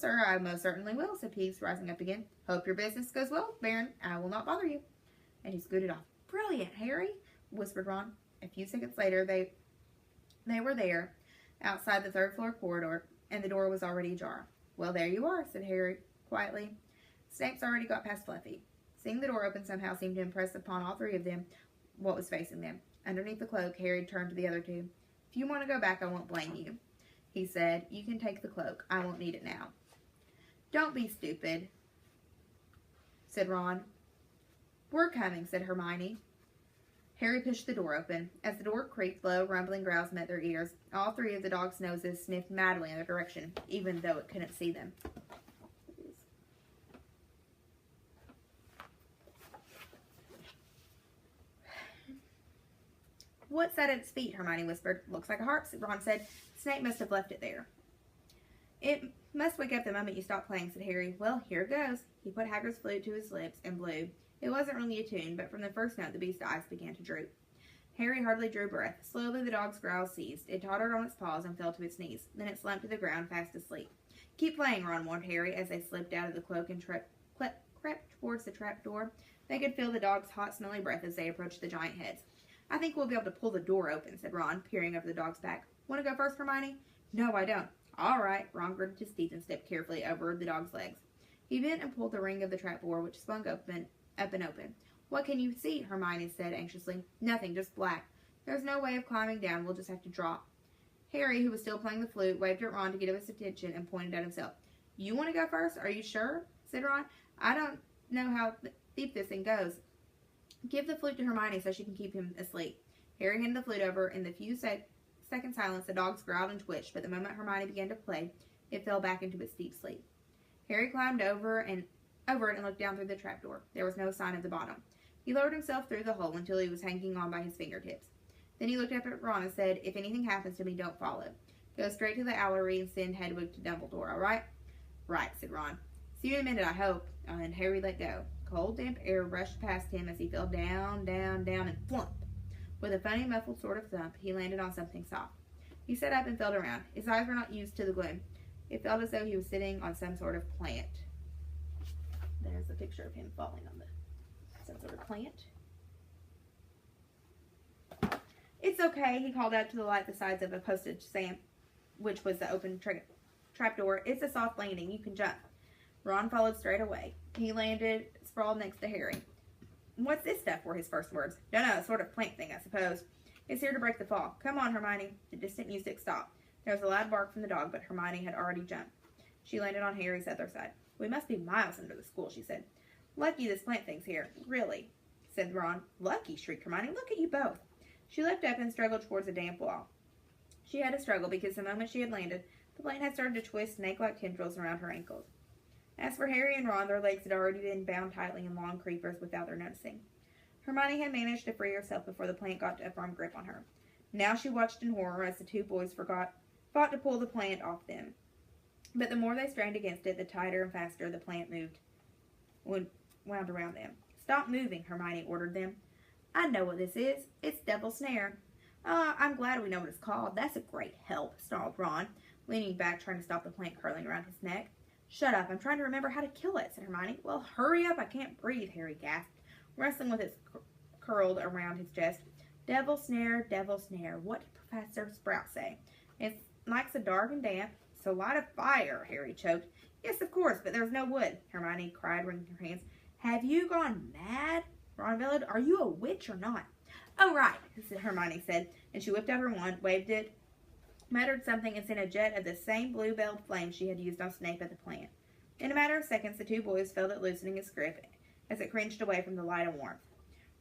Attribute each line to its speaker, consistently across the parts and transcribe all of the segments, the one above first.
Speaker 1: sir, I most certainly will, said Peeves, rising up again. Hope your business goes well, Baron. I will not bother you. And he scooted off. Brilliant, Harry, whispered Ron. A few seconds later, they were there, outside the third-floor corridor, and the door was already ajar. Well, there you are, said Harry quietly. Snape's already got past Fluffy. Seeing the door open somehow seemed to impress upon all three of them what was facing them. Underneath the cloak, Harry turned to the other two. If you want to go back, I won't blame you, he said. You can take the cloak. I won't need it now. Don't be stupid, said Ron. We're coming, said Hermione. Harry pushed the door open. As the door creaked, low, rumbling growls met their ears. All three of the dogs' noses sniffed madly in their direction, even though it couldn't see them. What's that at its feet? Hermione whispered. Looks like a harp, Ron said. Snape must have left it there. It must wake up the moment you stop playing, said Harry. Well, here it goes. He put Hagrid's flute to his lips and blew. It wasn't really a tune, but from the first note the beast's eyes began to droop. Harry hardly drew breath. Slowly the dog's growls ceased. It tottered on its paws and fell to its knees. Then it slumped to the ground, fast asleep. Keep playing, Ron warned Harry as they slipped out of the cloak and crept towards the trapdoor. They could feel the dog's hot, smelly breath as they approached the giant heads. I think we'll be able to pull the door open, said Ron, peering over the dog's back. Want to go first, Hermione? No, I don't. All right. Ron gritted his teeth and stepped carefully over the dog's legs. He bent and pulled the ring of the trapdoor, which swung up and open. What can you see? Hermione said anxiously. Nothing, just black. There's no way of climbing down. We'll just have to drop. Harry, who was still playing the flute, waved at Ron to get his attention and pointed at himself. You want to go first? Are you sure? Said Ron. I don't know how deep this thing goes. Give the flute to Hermione so she can keep him asleep. Harry handed the flute over. In the few second silence, the dogs growled and twitched, but the moment Hermione began to play, it fell back into its deep sleep. Harry climbed over it and looked down through the trapdoor. There was no sign of the bottom. He lowered himself through the hole until he was hanging on by his fingertips. Then he looked up at Ron and said, If anything happens to me, don't follow. Go straight to the Owlery and send Hedwig to Dumbledore, all right? Right, said Ron. See you in a minute, I hope. And Harry let go. Cold, damp air rushed past him as he fell down, down, down, and flump. With a funny, muffled sort of thump, he landed on something soft. He sat up and felt around. His eyes were not used to the gloom. It felt as though he was sitting on some sort of plant. There's a picture of him falling on some sort of plant. It's okay, he called out to the light the sides of a postage stamp, which was the open trapdoor. It's a soft landing. You can jump. Ron followed straight away. He landed sprawled next to Harry. What's this stuff? Were his first words. Dunno, sort of plant thing, I suppose. It's here to break the fall. Come on, Hermione. The distant music stopped. There was a loud bark from the dog, but Hermione had already jumped. She landed on Harry's other side. We must be miles under the school, she said. Lucky this plant thing's here. Really, said Ron. Lucky, shrieked Hermione. Look at you both. She leapt up and struggled towards a damp wall. She had to struggle because the moment she had landed, the plant had started to twist snake-like tendrils around her ankles. As for Harry and Ron, their legs had already been bound tightly in long creepers without their noticing. Hermione had managed to free herself before the plant got a firm grip on her. Now she watched in horror as the two boys fought to pull the plant off them. But the more they strained against it, the tighter and faster the plant wound around them. Stop moving, Hermione ordered them. I know what this is. It's Devil's Snare. I'm glad we know what it's called. That's a great help, snarled Ron, leaning back trying to stop the plant curling around his neck. Shut up, I'm trying to remember how to kill it, said Hermione. Well, hurry up, I can't breathe, Harry gasped, wrestling with it curled around his chest. Devil's Snare, what did Professor Sprout say? It likes the dark and damp, so light a fire, Harry choked. Yes, of course, but there's no wood, Hermione cried, wringing her hands. Have you gone mad? Ron bellowed. Are you a witch or not? Oh, right, Hermione said, and she whipped out her wand, waved it, muttered something, and sent a jet of the same blue-belled flame she had used on Snape at the plant. In a matter of seconds, the two boys felt it loosening its grip as it cringed away from the light and warmth.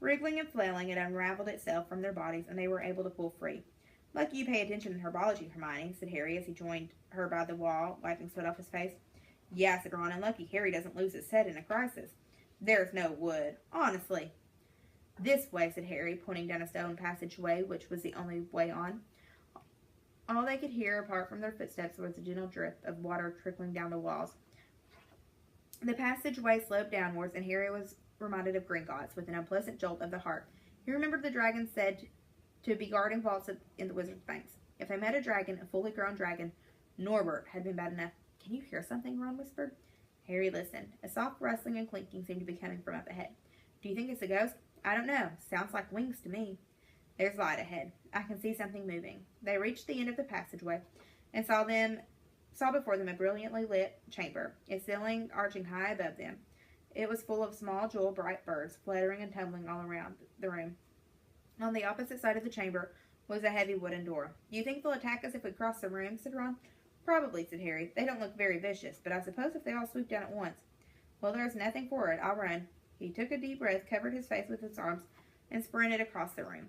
Speaker 1: Wriggling and flailing, it unraveled itself from their bodies, and they were able to pull free. Lucky you pay attention in herbology, Hermione, said Harry as he joined her by the wall, wiping sweat off his face. Yeah, said Ron, and lucky Harry doesn't lose his head in a crisis. There's no wood, honestly. This way, said Harry, pointing down a stone passageway, which was the only way on. All they could hear, apart from their footsteps, was a gentle drip of water trickling down the walls. The passageway sloped downwards, and Harry was reminded of Gringotts with an unpleasant jolt of the heart. He remembered the dragon said to be guarding vaults in the Wizard's Banks. If they met a dragon, a fully grown dragon, Norbert had been bad enough Can you hear something? Ron whispered. Harry listened. A soft rustling and clinking seemed to be coming from up ahead. Do you think it's a ghost? I don't know. Sounds like wings to me. There's light ahead. I can see something moving. They reached the end of the passageway and saw before them a brilliantly lit chamber, its ceiling arching high above them. It was full of small, jewel-bright birds, fluttering and tumbling all around the room. On the opposite side of the chamber was a heavy wooden door. Do you think they'll attack us if we cross the room? Said Ron. Probably, said Harry. They don't look very vicious, but I suppose if they all swoop down at once. Well, there's nothing for it. I'll run. He took a deep breath, covered his face with his arms, and sprinted across the room.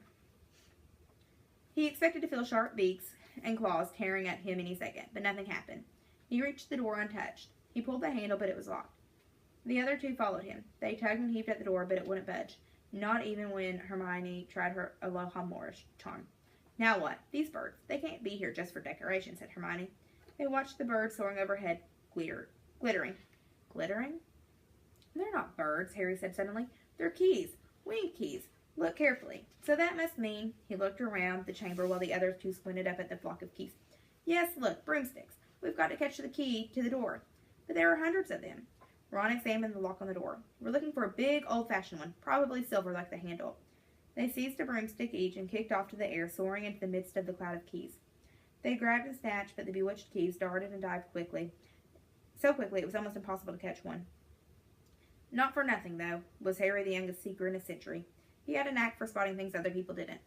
Speaker 1: He expected to feel sharp beaks and claws tearing at him any second, but nothing happened. He reached the door untouched. He pulled the handle, but it was locked. The other two followed him. They tugged and heaved at the door, but it wouldn't budge, not even when Hermione tried her Aloha Moorish charm. Now what? These birds. They can't be here just for decoration, said Hermione. They watched the birds soaring overhead, glittering. Glittering? They're not birds, Harry said suddenly. They're keys. Winged keys. Look carefully. So that must mean, he looked around the chamber while the other two squinted up at the flock of keys. Yes, look, broomsticks. We've got to catch the key to the door. But there are hundreds of them. Ron examined the lock on the door. We're looking for a big, old-fashioned one, probably silver like the handle. They seized a broomstick each and kicked off to the air, soaring into the midst of the cloud of keys. They grabbed and snatched, but the bewitched keys darted and dived quickly. So quickly it was almost impossible to catch one. Not for nothing, though, was Harry the youngest seeker in a century. He had a knack for spotting things other people didn't.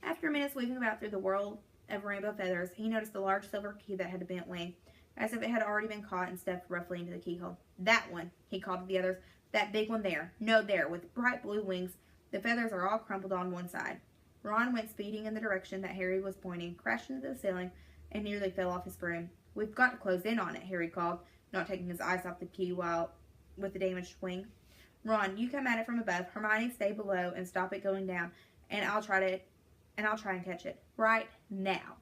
Speaker 1: After minutes weaving about through the world of rainbow feathers, he noticed a large silver key that had a bent wing, as if it had already been caught and stuffed roughly into the keyhole. That one, he called to the others. That big one there. No, there, with bright blue wings. The feathers are all crumpled on one side. Ron went speeding in the direction that Harry was pointing, crashed into the ceiling, and nearly fell off his broom. We've got to close in on it, Harry called, not taking his eyes off the key with the damaged wing. Ron, you come at it from above. Hermione, stay below and stop it going down, and I'll try and catch it. Right now.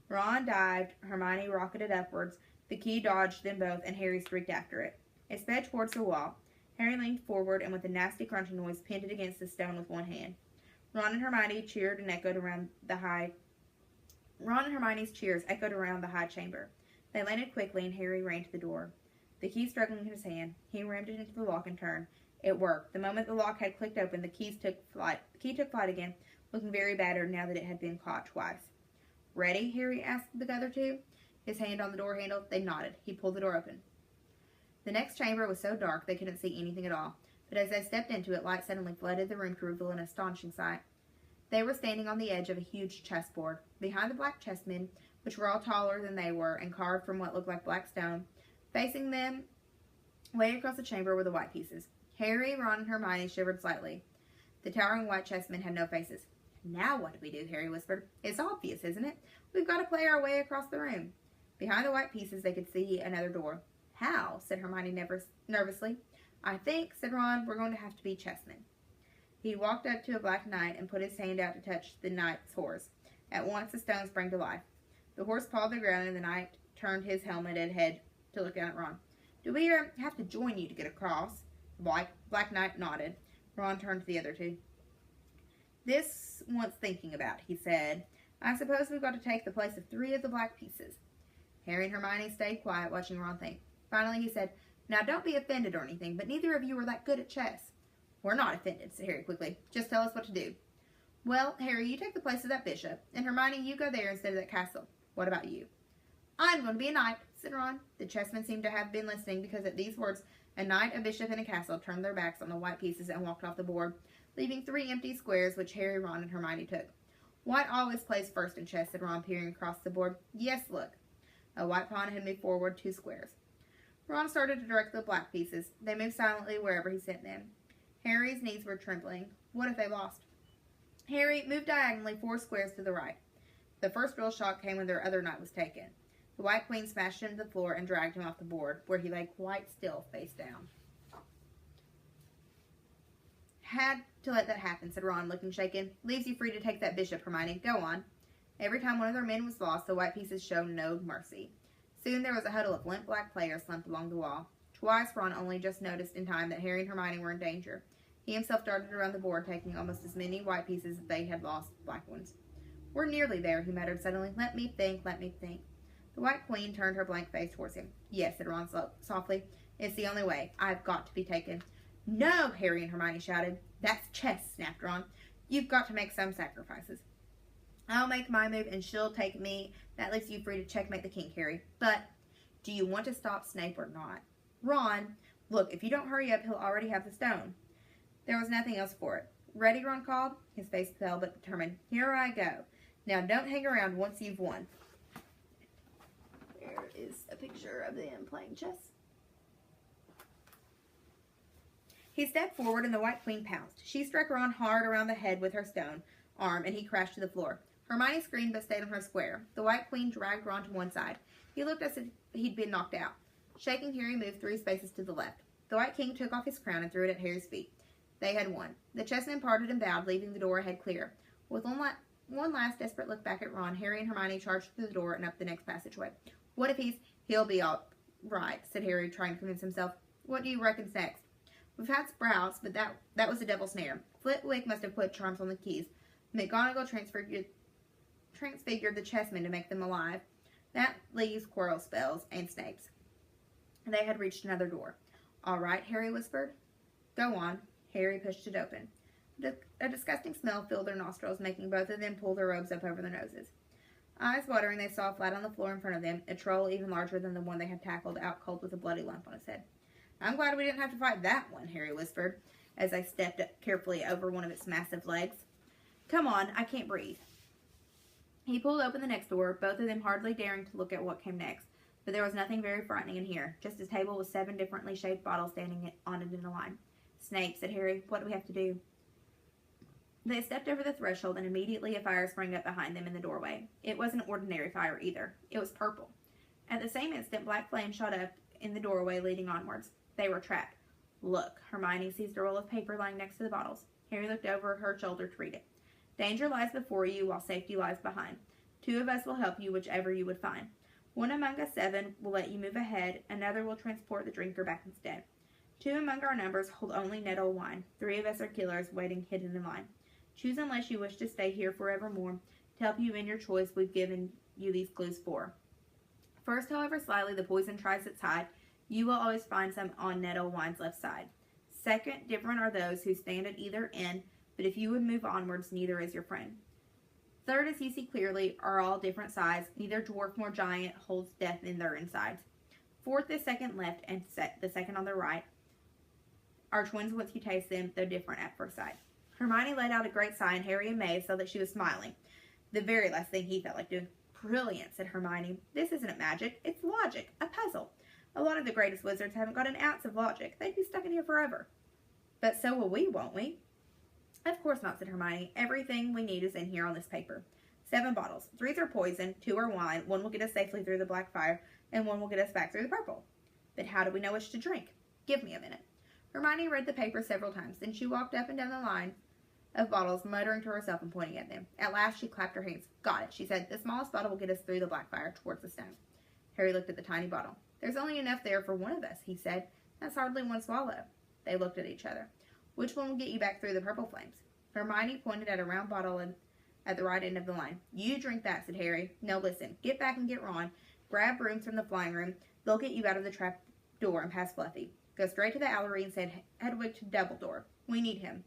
Speaker 1: Ron dived, Hermione rocketed upwards, the key dodged them both, and Harry streaked after it. It sped towards the wall. Harry leaned forward and with a nasty crunching noise pinned it against the stone with one hand. Ron and Hermione's cheers echoed around the high chamber. They landed quickly and Harry ran to the door. The key struggling in his hand, he rammed it into the lock and turned. It worked. The moment the lock had clicked open, the key took flight again, looking very battered now that it had been caught twice. Ready? Harry asked the other two, his hand on the door handle. They nodded. He pulled the door open. The next chamber was so dark they couldn't see anything at all, but as they stepped into it, light suddenly flooded the room to reveal an astonishing sight. They were standing on the edge of a huge chessboard. Behind the black chessmen, which were all taller than they were and carved from what looked like black stone, facing them, way across the chamber, were the white pieces. Harry, Ron, and Hermione shivered slightly. The towering white chessmen had no faces. Now what do we do? Harry whispered. It's obvious, isn't it? We've got to play our way across the room. Behind the white pieces, they could see another door. How? Said Hermione nervously. I think, said Ron, we're going to have to be chessmen. He walked up to a black knight and put his hand out to touch the knight's horse. At once the stone sprang to life. The horse pawed the ground and the knight turned his helmeted head to look down at Ron. Do we have to join you to get across? The black knight nodded. Ron turned to the other two. This wants thinking about, he said. I suppose we've got to take the place of 3 of the black pieces. Harry and Hermione stayed quiet, watching Ron think. Finally he said, Now don't be offended or anything, but neither of you are that good at chess. We're not offended, said Harry quickly. Just tell us what to do. Well, Harry, you take the place of that bishop, and Hermione, you go there instead of that castle. What about you? I'm going to be a knight, said Ron. The chessmen seemed to have been listening, because at these words, a knight, a bishop, and a castle turned their backs on the white pieces and walked off the board, leaving 3 empty squares, which Harry, Ron, and Hermione took. White always plays first in chess, said Ron, peering across the board. Yes, look. A white pawn had moved forward 2 squares. Ron started to direct the black pieces. They moved silently wherever he sent them. Harry's knees were trembling. What if they lost? Harry moved diagonally 4 squares to the right. The first real shock came when their other knight was taken. The white queen smashed him to the floor and dragged him off the board, where he lay quite still, face down. Had to let that happen, said Ron, looking shaken. Leaves you free to take that bishop, Hermione. Go on. Every time one of their men was lost, the white pieces showed no mercy. Soon there was a huddle of limp black players slumped along the wall. Twice Ron only just noticed in time that Harry and Hermione were in danger. He himself darted around the board, taking almost as many white pieces as they had lost black ones. We're nearly there, he muttered suddenly. Let me think, let me think. The White Queen turned her blank face towards him. Yes, said Ron softly. It's the only way. I've got to be taken. No, Harry and Hermione shouted. That's chess, snapped Ron. You've got to make some sacrifices. I'll make my move and she'll take me. That leaves you free to checkmate the king, Harry. But do you want to stop Snape or not? Ron, look, if you don't hurry up, he'll already have the stone. There was nothing else for it. Ready, Ron called. His face fell but determined. Here I go. Now don't hang around once you've won. There is a picture of them playing chess. He stepped forward and the White Queen pounced. She struck Ron hard around the head with her stone arm and he crashed to the floor. Hermione screamed but stayed on her square. The White Queen dragged Ron to one side. He looked as if he'd been knocked out. Shaking, Harry moved 3 spaces to the left. The White King took off his crown and threw it at Harry's feet. They had won. The chessmen parted and bowed, leaving the door ahead clear. With one last desperate look back at Ron, Harry and Hermione charged through the door and up the next passageway. What if he'll be all right, said Harry, trying to convince himself. What do you reckon's next? We've had Sprouts, but that was a devil's snare. Flitwick must have put charms on the keys. McGonagall transfigured the chessmen to make them alive. That leaves Quirrell spells and Snape's. They had reached another door. All right, Harry whispered. Go on. Harry pushed it open. A disgusting smell filled their nostrils, making both of them pull their robes up over their noses. Eyes watering, they saw flat on the floor in front of them a troll even larger than the one they had tackled, out cold with a bloody lump on his head. I'm glad we didn't have to fight that one, Harry whispered, as they stepped carefully over one of its massive legs. Come on, I can't breathe. He pulled open the next door, both of them hardly daring to look at what came next. But there was nothing very frightening in here, just a table with 7 differently shaped bottles standing on it in a line. Snape, said Harry, what do we have to do? They stepped over the threshold, and immediately a fire sprang up behind them in the doorway. It wasn't ordinary fire either. It was purple. At the same instant, black flames shot up in the doorway leading onwards. They were trapped. Look, Hermione seized a roll of paper lying next to the bottles. Harry looked over her shoulder to read it. Danger lies before you, while safety lies behind. 2 of us will help you, whichever you would find. One among us 7 will let you move ahead. Another will transport the drinker back instead. 2 among our numbers hold only nettle wine. 3 of us are killers waiting hidden in line. Choose unless you wish to stay here forevermore. To help you in your choice, we've given you these clues 4. First, however slyly the poison tries its hide, you will always find some on nettle wine's left side. Second, different are those who stand at either end, but if you would move onwards, neither is your friend. Third, as you see clearly, are all different size. Neither dwarf nor giant holds death in their insides. Fourth, the second left and the second on the right are twins once you taste them, though different at first sight. Hermione let out a great sigh, and Harry and Maeve saw that she was smiling. The very last thing he felt like doing. Brilliant, said Hermione. This isn't magic. It's logic. A puzzle. A lot of the greatest wizards haven't got an ounce of logic. They'd be stuck in here forever. But so will we, won't we? Of course not, said Hermione. Everything we need is in here on this paper. 7 bottles. 3 are poison, 2 are wine, 1 will get us safely through the black fire, and 1 will get us back through the purple. But how do we know which to drink? Give me a minute. Hermione read the paper several times. Then she walked up and down the line of bottles, muttering to herself and pointing at them. At last she clapped her hands. Got it, she said. The smallest bottle will get us through the black fire towards the stone. Harry looked at the tiny bottle. There's only enough there for one of us, he said. That's hardly 1 swallow. They looked at each other. Which one will get you back through the purple flames? Hermione pointed at a round bottle at the right end of the line. You drink that, said Harry. Now listen, get back and get Ron. Grab brooms from the flying room. They'll get you out of the trap door and past Fluffy. Go straight to the Owlery and send Hedwig to Dumbledore. We need him.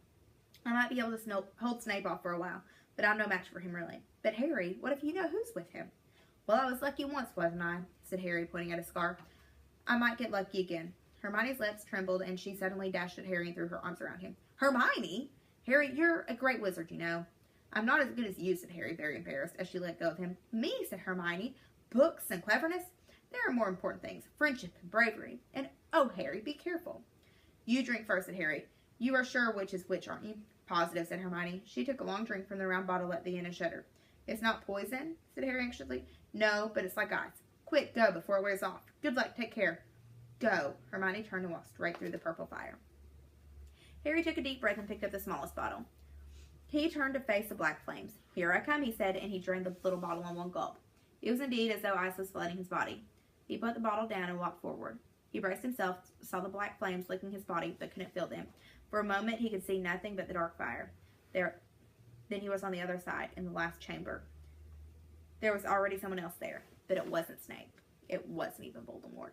Speaker 1: I might be able to hold Snape off for a while, but I'm no match for him, really. But Harry, what if you know who's with him? Well, I was lucky once, wasn't I? Said Harry, pointing at a scar. I might get lucky again. Hermione's lips trembled, and she suddenly dashed at Harry and threw her arms around him. Hermione? Harry, you're a great wizard, you know. I'm not as good as you, said Harry, very embarrassed, as she let go of him. Me, said Hermione. Books and cleverness? There are more important things. Friendship and bravery. And, oh, Harry, be careful. You drink first, said Harry. You are sure which is which, aren't you? Positive, said Hermione. She took a long drink from the round bottle at the end and shuddered. It's not poison, said Harry anxiously. No, but it's like ice. Quick, go before it wears off. Good luck, take care. Go. Hermione turned and walked straight through the purple fire. Harry took a deep breath and picked up the smallest bottle. He turned to face the black flames. Here I come, he said, and he drained the little bottle in one gulp. It was indeed as though ice was flooding his body. He put the bottle down and walked forward. He braced himself, saw the black flames licking his body, but couldn't feel them. For a moment, he could see nothing but the dark fire. Then he was on the other side, in the last chamber. There was already someone else there. but it wasn't Snape. It wasn't even Voldemort.